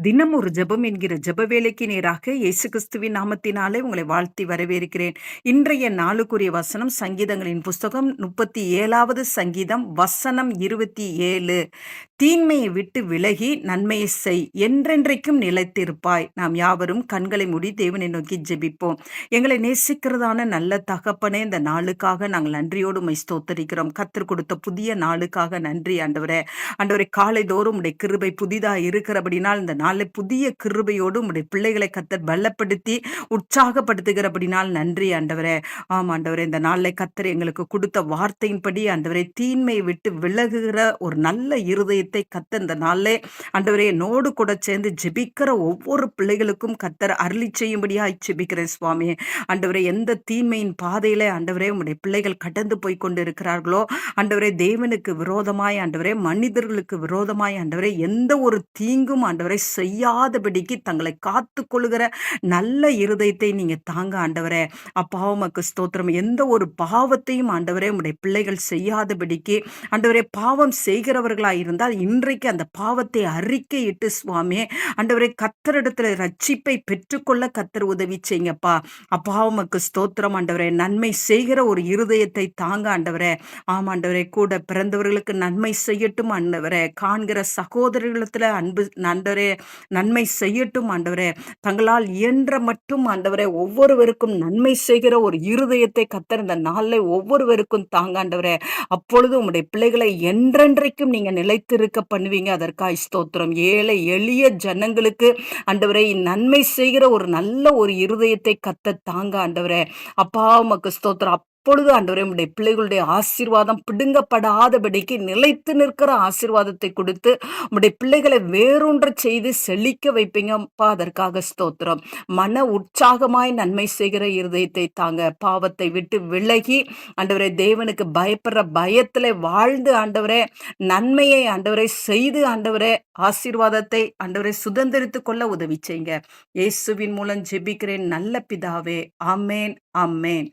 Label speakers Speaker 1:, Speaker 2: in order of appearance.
Speaker 1: தினம் ஒரு ஜெபம் என்கிற ஜெப வேலைக்கு நேராக இயேசு கிறிஸ்துவின் நாமத்தினாலே உங்களை வாழ்த்தி வரவேற்கிறேன். இன்றைய நாளுக்குரிய வசனம் சங்கீதங்களின் புஸ்தகம் 37வது சங்கீதம் வசனம் 27. தீன்மையை விட்டு விலகி நன்மையை செய், என்றென்றைக்கும் நிலைத்திருப்பாய். நாம் யாவரும் கண்களை மூடி தேவனை நோக்கி ஜெபிப்போம். எங்களை நேசிக்கிறதான நல்ல தகப்பனே, இந்த நாளுக்காக நாங்கள் நன்றியோடு உம்மை ஸ்தோத்தரிக்கிறோம். கர்த்தர் கொடுத்த புதிய நாளுக்காக நன்றி ஆண்டவரே. ஆண்டவரே, காலைதோறும் உடைய கிருபை புதிதா இருக்கிறபடினால் இந்த நாளை புதிய கிருபையோடு உடைய பிள்ளைகளை கர்த்தர் பலப்படுத்தி உற்சாகப்படுத்துகிறபடினால் நன்றி ஆண்டவரே. ஆம் ஆண்டவரே, இந்த நாளை கர்த்தர் எங்களுக்கு கொடுத்த வார்த்தையின்படி ஆண்டவரே, தீன்மையை விட்டு விலகுகிற ஒரு நல்ல இருதயத்தை கர்த்தர் இந்த நாளே ஆண்டவரே என்னோடு கூட சேர்ந்து ஜெபிக்கிற ஒவ்வொரு பிள்ளைகளுக்கும் கர்த்தர் அருளி செய்யும்படியாய் ஜெபிக்கிறேன் சுவாமி. ஆண்டவரே, எந்த தீன்மையின் பாதையில ஆண்டவரே உம்முடைய பிள்ளைகள் கடந்து போய் கொண்டு இருக்கிறார்களோ ஆண்டவரே, தேவனுக்கு விரோதமாய் ஆண்டவரே, மனிதர்களுக்கு விரோதமாய் ஆண்டவரே, எந்த ஒரு தீங்கும் ஆண்டவரை செய்யாதபடிக்கு தங்களை காத்து கொள்ளுகிற நல்ல இருதயத்தை நீங்க தாங்க ஆண்டவரே. அப்பா உமக்கு ஸ்தோத்திரம். எந்த ஒரு பாவத்தையும் ஆண்டவரே உம்முடைய பிள்ளைகள் செய்யாதபடிக்கு ஆண்டவரே, பாவம் செய்கிறவர்களாய் இருந்தால் இன்றைக்கு அந்த பாவத்தை அறிக்கையிட்டு சுவாமி ஆண்டவரே, கர்த்தரிடத்துல ரட்சிப்பை பெற்றுக்கொள்ள கர்த்தர் உதவி செய்யுங்கப்பா. அப்பா உமக்கு ஸ்தோத்திரம் ஆண்டவரே. நன்மை செய்கிற ஒரு இருதயத்தை தாங்க ஆண்டவரே. ஆமாண்டவரே, கூட பிறந்தவர்களுக்கு நன்மை செய்யட்டும் ஆண்டவரே. காண்கிற சகோதரர்களிடத்துல அன்பு ஆண்டவரே நன்மை செய்யட்டும் ஆண்டவரே. தங்களால் இயன்ற மட்டும் ஆண்டவரே ஒவ்வொருவருக்கும் நன்மை செய்கிற ஒரு இருதயத்தை கர்த்தர் இந்த நாளில் ஒவ்வொருவருக்கும் தாங்க ஆண்டவரே. அப்பொழுது உம்முடைய பிள்ளைகளை என்றென்றைக்கும் நீங்க நிலைத்திருக்க பண்ணுவீங்க. அதற்காய் ஸ்தோத்திரம். ஏழை எளிய ஜனங்களுக்கு ஆண்டவரே நன்மை செய்கிற ஒரு நல்ல ஒரு இருதயத்தை கர்த்தர் தாங்க ஆண்டவரே. அப்பா உமக்கு ஸ்தோத்திரம். அப்பொழுது ஆண்டவரே உம்முடைய பிள்ளைகளுடைய ஆசீர்வாதம் பிடுங்கப்படாதபடிக்கு நிலைத்து நிற்கிற ஆசீர்வாதத்தை கொடுத்து உம்முடைய பிள்ளைகளை வேறொன்று செய்து செழிக்க வைப்பீங்கப்பா. அதற்காக ஸ்தோத்திரம். மன உற்சாகமாய் நன்மை செய்கிற இருதயத்தை தாங்க. பாவத்தை விட்டு விலகி ஆண்டவரே தேவனுக்கு பயப்படுற பயத்துல வாழ்ந்து ஆண்டவரே நன்மையை ஆண்டவரை செய்து ஆண்டவரே ஆசீர்வாதத்தை ஆண்டவரை சுதந்திரித்து கொள்ள உதவி செய்யுங்க. இயேசுவின் மூலம் ஜெபிக்கிறேன் நல்ல பிதாவே. ஆமேன், ஆமேன்.